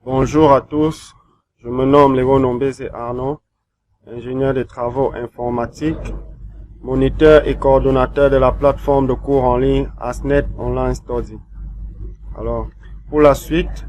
Bonjour à tous, je me nomme Léo Nombese Arnaud, ingénieur des travaux informatiques, moniteur et coordonnateur de la plateforme de cours en ligne ASNET Online Study. Alors, pour la suite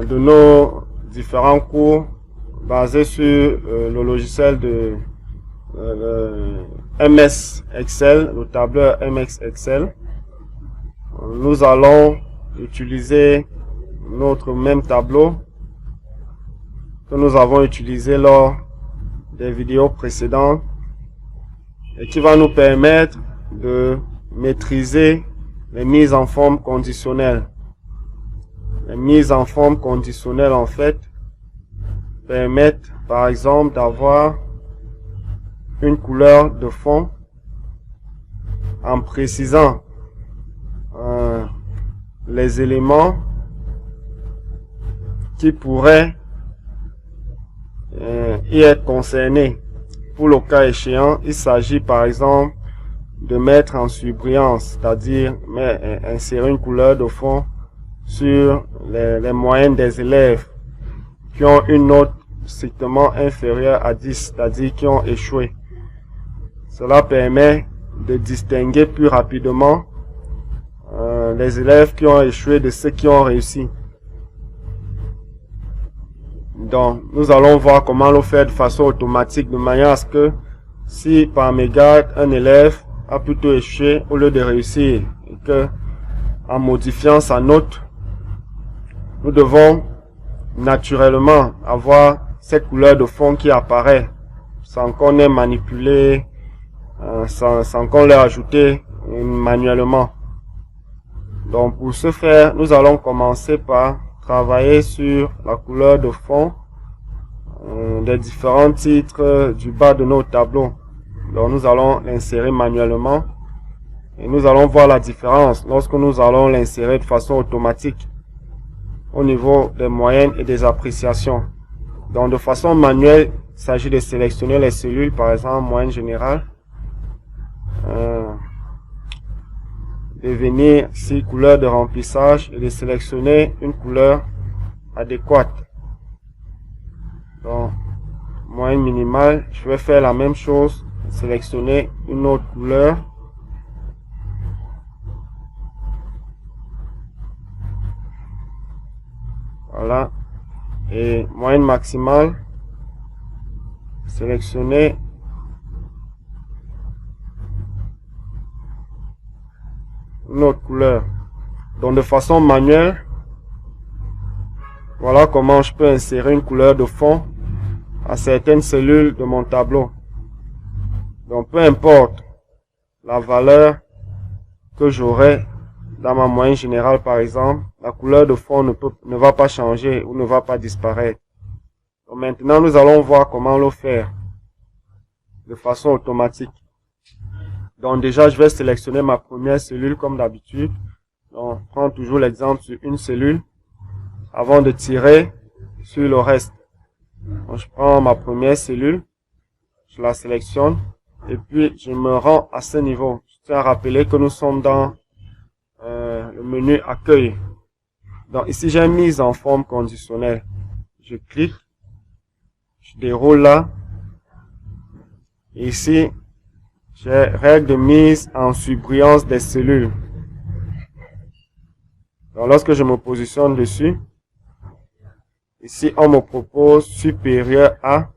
de nos différents cours basés sur le logiciel de MS Excel, le tableur MS Excel, nous allons utiliser notre même tableau que nous avons utilisé lors des vidéos précédentes et qui va nous permettre de maîtriser les mises en forme conditionnelles. Les mises en forme conditionnelles, en fait, permettent, par exemple, d'avoir une couleur de fond en précisant les éléments qui pourraient y être concernés. Pour le cas échéant, il s'agit par exemple de mettre en surbrillance, c'est-à-dire insérer une couleur de fond sur les moyennes des élèves qui ont une note strictement inférieure à 10, c'est-à-dire qui ont échoué. Cela permet de distinguer plus rapidement les élèves qui ont échoué de ceux qui ont réussi. Donc, nous allons voir comment le faire de façon automatique, de manière à ce que si par mégarde un élève a plutôt échoué au lieu de réussir, et que en modifiant sa note, nous devons naturellement avoir cette couleur de fond qui apparaît sans qu'on ait manipulé, sans qu'on l'ait ajouté manuellement. Donc pour ce faire, nous allons commencer par travailler sur la couleur de fond des différents titres du bas de nos tableaux. Donc nous allons l'insérer manuellement et nous allons voir la différence lorsque nous allons l'insérer de façon automatique au niveau des moyennes et des appréciations. Donc de façon manuelle, il s'agit de sélectionner les cellules, par exemple moyenne générale, de venir ici couleur de remplissage et de sélectionner une couleur adéquate. Donc moyenne minimale, je vais faire la même chose, sélectionner une autre couleur. Voilà. Et moyenne maximale, sélectionner une autre couleur. Donc de façon manuelle, voilà comment je peux insérer une couleur de fond à certaines cellules de mon tableau. Donc peu importe la valeur que j'aurai dans ma moyenne générale par exemple, la couleur de fond ne va pas changer ou ne va pas disparaître. Donc maintenant nous allons voir comment le faire de façon automatique. Donc déjà je vais sélectionner ma première cellule comme d'habitude. Donc prends toujours l'exemple sur une cellule avant de tirer sur le reste. Donc, je prends ma première cellule, je la sélectionne et puis je me rends à ce niveau. Je tiens à rappeler que nous sommes dans le menu accueil. Donc ici j'ai mise en forme conditionnelle. Je clique, je déroule là. Et ici j'ai règle de mise en surbrillance des cellules. Donc lorsque je me positionne dessus, ici on me propose supérieur à,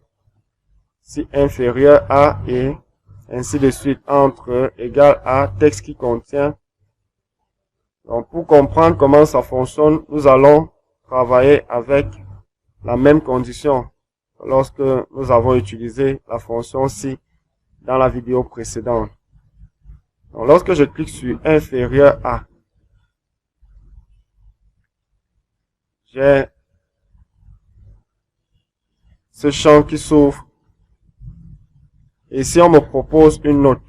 si inférieur à et ainsi de suite entre égal à texte qui contient. Donc pour comprendre comment ça fonctionne, nous allons travailler avec la même condition lorsque nous avons utilisé la fonction si dans la vidéo précédente. Donc lorsque je clique sur inférieur à, j'ai ce champ qui s'ouvre. Et si on me propose une note,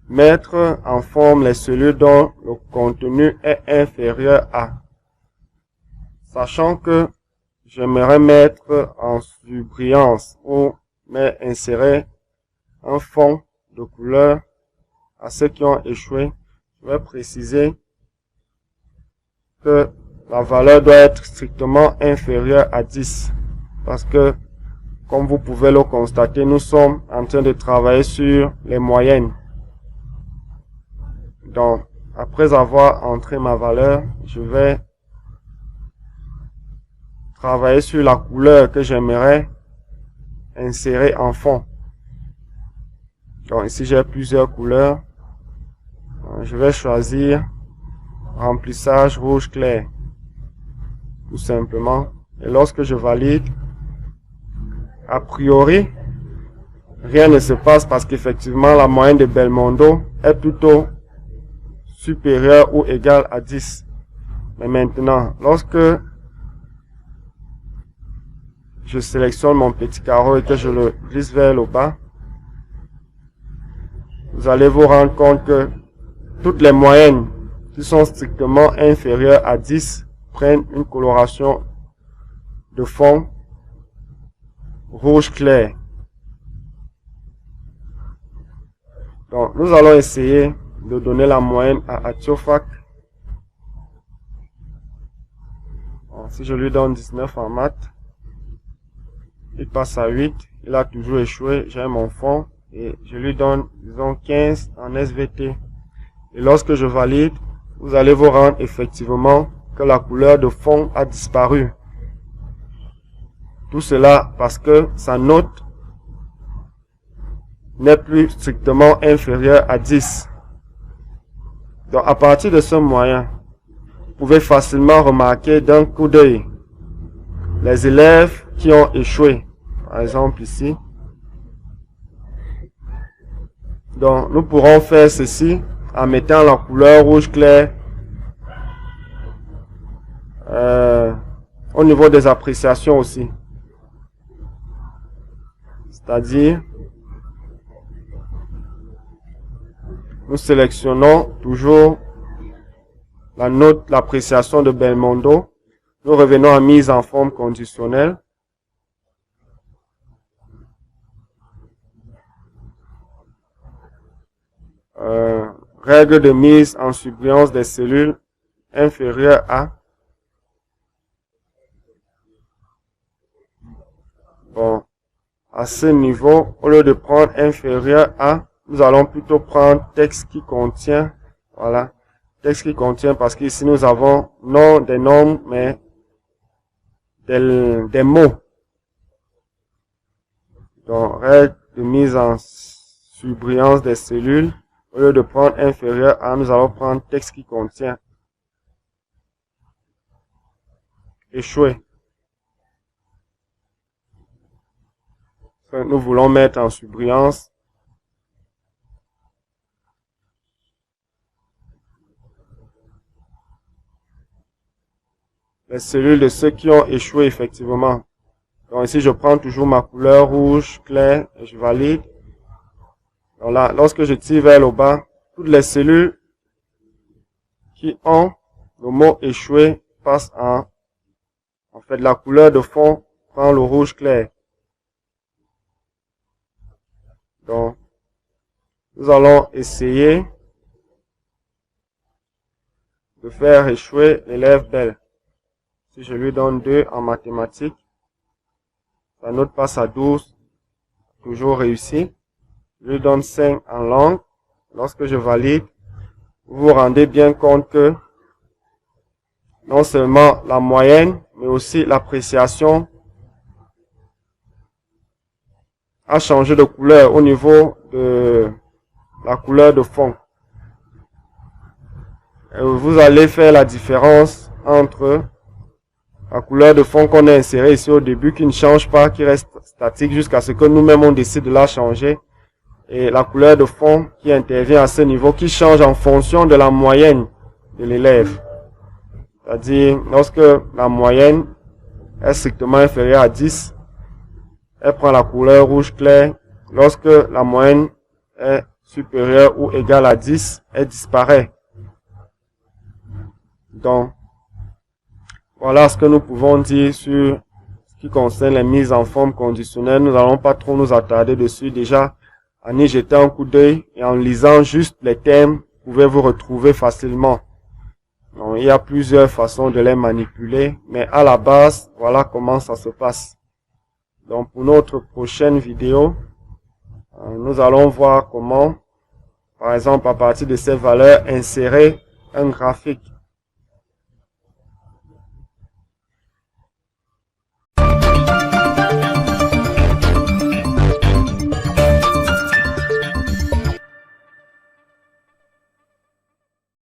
mettre en forme les cellules dont le contenu est inférieur à, sachant que j'aimerais mettre en surbrillance ou insérer un fond de couleur à ceux qui ont échoué, je vais préciser que la valeur doit être strictement inférieure à 10. Parce que, comme vous pouvez le constater, nous sommes en train de travailler sur les moyennes. Donc, après avoir entré ma valeur, je vais travailler sur la couleur que j'aimerais insérer en fond. Donc ici j'ai plusieurs couleurs. Je vais choisir remplissage rouge clair. Tout simplement. Et lorsque je valide, a priori, rien ne se passe parce qu'effectivement la moyenne de Belmondo est plutôt supérieure ou égale à 10. Mais maintenant, lorsque je sélectionne mon petit carreau et que je le glisse vers le bas, vous allez vous rendre compte que toutes les moyennes qui sont strictement inférieures à 10 prennent une coloration de fond rouge clair. Donc, nous allons essayer de donner la moyenne à Atiofak. Bon, si je lui donne 19 en maths, il passe à 8. Il a toujours échoué. J'ai mon fond. Et je lui donne, disons, 15 en SVT. Et lorsque je valide, vous allez vous rendre effectivement que la couleur de fond a disparu. Tout cela parce que sa note n'est plus strictement inférieure à 10. Donc, à partir de ce moyen, vous pouvez facilement remarquer d'un coup d'œil les élèves qui ont échoué. Par exemple ici. Donc, nous pourrons faire ceci en mettant la couleur rouge clair au niveau des appréciations aussi. C'est-à-dire, nous sélectionnons toujours la note, l'appréciation de Belmondo. Nous revenons à mise en forme conditionnelle. Règle de mise en surbrillance des cellules inférieure à. Bon, à ce niveau, au lieu de prendre inférieur à, nous allons plutôt prendre texte qui contient, voilà, texte qui contient parce qu'ici nous avons non des nombres mais des mots. Donc, règle de mise en surbrillance des cellules. Au lieu de prendre inférieur à, nous allons prendre texte qui contient. Échoué. Nous voulons mettre en surbrillance. Les cellules de ceux qui ont échoué effectivement. Donc ici, je prends toujours ma couleur rouge clair et je valide. Donc là, lorsque je tire vers le bas, toutes les cellules qui ont le mot échoué passent en fait, la couleur de fond prend le rouge clair. Donc, nous allons essayer de faire échouer l'élève Belle. Si je lui donne 2 en mathématiques, sa note passe à 12, toujours réussi. Je lui donne 5 en langue. Lorsque je valide, vous vous rendez bien compte que non seulement la moyenne, mais aussi l'appréciation a changé de couleur au niveau de la couleur de fond. Et vous allez faire la différence entre la couleur de fond qu'on a insérée ici au début, qui ne change pas, qui reste statique jusqu'à ce que nous-mêmes on décide de la changer. Et la couleur de fond qui intervient à ce niveau, qui change en fonction de la moyenne de l'élève. C'est-à-dire, lorsque la moyenne est strictement inférieure à 10, elle prend la couleur rouge clair. Lorsque la moyenne est supérieure ou égale à 10, elle disparaît. Donc, voilà ce que nous pouvons dire sur ce qui concerne les mises en forme conditionnelle. Nous n'allons pas trop nous attarder dessus. Déjà, en y jetant un coup d'œil et en lisant juste les termes, vous pouvez vous retrouver facilement. Donc, il y a plusieurs façons de les manipuler, mais à la base, voilà comment ça se passe. Donc, pour notre prochaine vidéo, nous allons voir comment, par exemple, à partir de ces valeurs, insérer un graphique.